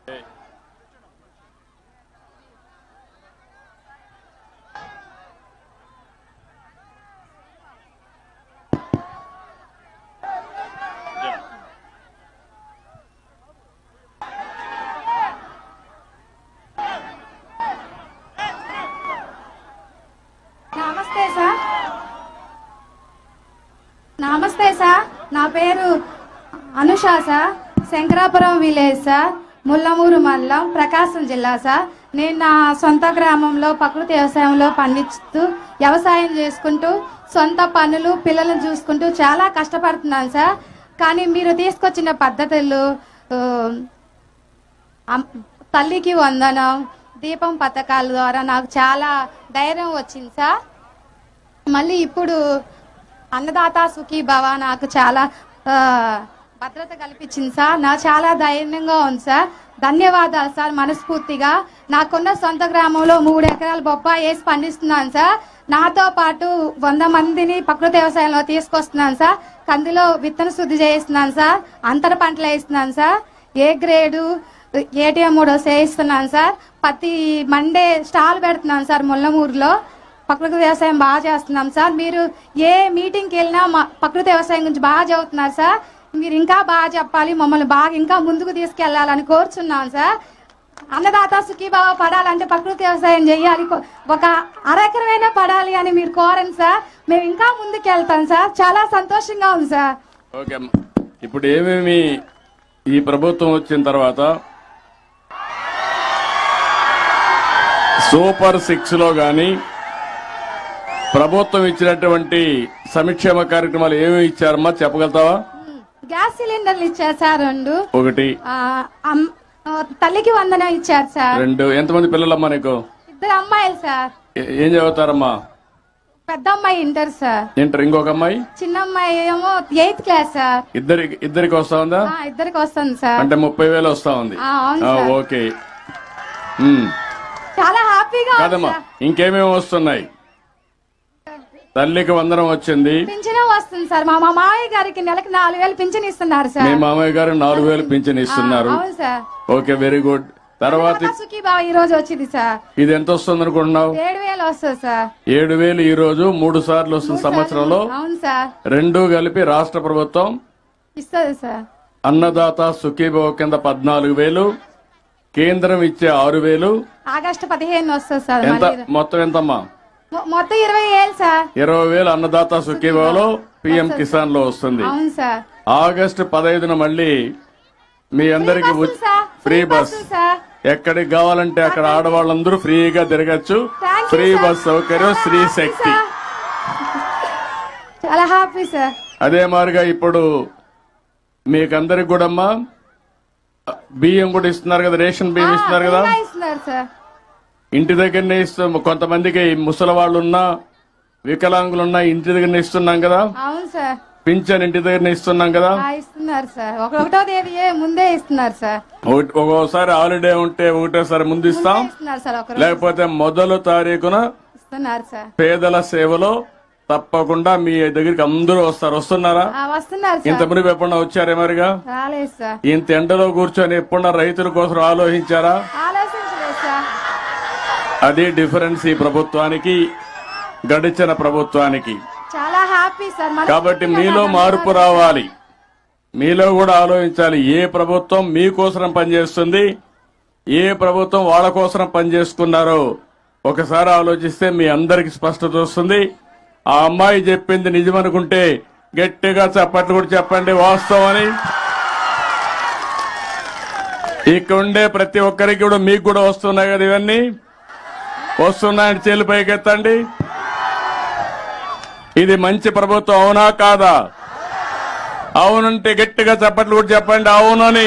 నమస్తే సార్, నా పేరు Anusha sir, Shankarapuram village sir, Mullamuru మండలం, ప్రకాశం జిల్లా సార్. నేను నా సొంత గ్రామంలో ప్రకృతి వ్యవసాయంలో పండిస్తూ వ్యవసాయం చేసుకుంటూ సొంత పనులు పిల్లలను చూసుకుంటూ చాలా కష్టపడుతున్నాను సార్. కానీ మీరు తీసుకొచ్చిన పద్ధతులు తల్లికి వందనం, దీపం పథకాల ద్వారా నాకు చాలా ధైర్యం వచ్చింది సార్. మళ్ళీ ఇప్పుడు అన్నదాత సుఖీ భవ నాకు చాలా భద్రత కల్పించింది సార్. నాకు చాలా ధైర్యంగా ఉంది సార్. ధన్యవాదాలు సార్ మనస్ఫూర్తిగా. నాకున్న సొంత గ్రామంలో 3 ఎకరాల బొప్పాయి వేసి పండిస్తున్నాను సార్. నాతో పాటు 100 మందిని ప్రకృతి వ్యవసాయంలో తీసుకొస్తున్నాను సార్. కందిలో విత్తన శుద్ధి చేయిస్తున్నాను సార్. అంతర పంటలు వేస్తున్నాను సార్. ఏ గ్రేడు ఏటీఎం 3 చేయిస్తున్నాను సార్. ప్రతి మండే స్టాల్ పెడుతున్నాను సార్. ముల్లమూరులో ప్రకృతి వ్యవసాయం బాగా చేస్తున్నాం సార్. మీరు ఏ మీటింగ్కి వెళ్ళినా మా ప్రకృతి వ్యవసాయం గురించి బాగా చదువుతున్నారు సార్. మీరు ఇంకా బాగా చెప్పాలి, మమ్మల్ని బాగా ఇంకా ముందుకు తీసుకెళ్లాలని కోరుచున్నాం సార్. అన్నదాత సుఖీభావ పడాలంటే ప్రకృతి వ్యవసాయం చేయాలి, ఒక అరెకరమైనా పడాలి అని మీరు కోరండి సార్. మేము ఇంకా ముందుకు వెళ్తాం సార్. చాలా సంతోషంగా ఉంది సార్. ఓకే, ఇప్పుడు ఏమేమి ఈ ప్రభుత్వం వచ్చిన తర్వాత సూపర్ 6 లో గాని ప్రభుత్వం ఇచ్చినటువంటి సంక్షేమ కార్యక్రమాలు ఏమేమి ఇచ్చారమ్మా చెప్పగలుగుతావా? గ్యాస్ సిలిండర్లు ఇచ్చారు సార్ 2. ఒకటి తల్లికి వందనం ఇచ్చారు సార్. 2. ఎంతమంది పిల్లలమ్మా నీకు? 2 అమ్మాయిలు సార్. ఏం చదువుతారమ్మా? పెద్ద అమ్మాయి ఇంటర్ సార్. ఇంటర్. ఇంకొక అమ్మాయి? చిన్న అమ్మాయి ఏమో 8th క్లాస్ సార్. ఇద్దరికి వస్తా ఉందా? ఇద్దరికి వస్తుంది సార్. అంటే 30,000 వస్తా ఉంది. ఓకే, చాలా హ్యాపీగా కాదమ్మా. ఇంకేమేమి వస్తున్నాయి? తల్లికి వందనం వచ్చింది, పింఛన్ వస్తుంది సార్. మా మామయ్య గారికి నెలకి 4,000 పింఛన్ ఇస్తున్నారు సార్. మీ మామయ్య గారు 4,000 పింఛన్ ఇస్తున్నారు. అవును సార్. Okay, very good. తర్వాత సుఖీభావ ఈ రోజు వచ్చింది సార్. ఇది ఎంత వస్తుంది అనుకుంటున్నావు? 7,000 వస్తుంది సార్. 7,000 ఈ రోజు 3 సార్లు వస్తుంది సంవత్సరంలో. అవును సార్. 2 కలిపి రాష్ట్ర ప్రభుత్వం ఇస్తుంది సార్. అన్నదాత సుఖీభావ కింద 14,000, కేంద్రం ఇచ్చే 6,000. ఆగస్టు 15 వస్తుంది సార్. ఎంత మొత్తం? ఎంతమ్మా? మొత్తం 20,000 సార్. 20,000 అన్నదాత సుఖీభావలో పిఎం కిసాన్ లో వస్తుంది. అవును సార్. ఆగస్టు 15న మళ్ళీ మీ అందరికి ఫ్రీ బస్. ఎక్కడికి కావాలంటే అక్కడ ఆడవాళ్ళందరూ ఫ్రీగా తిరగచ్చు. ఫ్రీ బస్ సౌకర్యం, శ్రీ శక్తి. చాలా హ్యాపీ సార్. అదే మాదిరిగా ఇప్పుడు మీకందరికి కూడా అమ్మా బియ్యం కూడా ఇస్తున్నారు కదా, రేషన్ బియ్యం ఇస్తున్నారు కదా. ఇంటి దగ్గరనే ఇస్తాం. కొంతమందికి ముసలి వాళ్ళు ఉన్నా, వికలాంగులున్నా ఇంటి దగ్గరనే ఇస్తున్నాం కదా. అవును సార్. పింఛన్ ఇంటి దగ్గరనే ఇస్తున్నాం కదా. ఇస్తున్నారు సార్. 1వ తేదీ ముందే ఇస్తున్నారు సార్. ఒక్కోసారి హాలిడే ఉంటే ఒకటేసారి ముందు ఇస్తాం, లేకపోతే మొదలు తారీఖున ఇస్తున్నారు సార్. పేదల సేవలో తప్పకుండా మీ దగ్గరికి అందరూ వస్తారు. వస్తున్నారా? ఇంత మునిపు ఎప్పుడన్నా వచ్చారే? మరిగా ఇంత ఎండలో కూర్చొని ఎప్పుడన్నా రైతుల కోసం ఆలోచించారా? అది డిఫరెన్స్ ఈ ప్రభుత్వానికి, గడిచిన ప్రభుత్వానికి. చాలా హ్యాపీ సార్. కాబట్టి మీలో మార్పు రావాలి, మీలో కూడా ఆలోచించాలి. ఏ ప్రభుత్వం మీకోసం పనిచేస్తుంది, ఏ ప్రభుత్వం వాళ్ళ కోసం పనిచేసుకున్నారో ఒకసారి ఆలోచిస్తే మీ అందరికి స్పష్టత వస్తుంది. ఆ అమ్మాయి చెప్పింది నిజమనుకుంటే గట్టిగా చప్పట్లు కూడా చెప్పండి వాస్తవం అని. ఇక్కడ ఉండే ప్రతి ఒక్కరికి కూడా మీకు కూడా వస్తున్నాయి కదా, ఇవన్నీ వస్తున్నాయని చేలు పైకెత్తండి. ఇది మంచి ప్రభుత్వం అవునా కాదా? అవునంటే గట్టిగా చప్పట్లు కూడా చెప్పండి అవునని.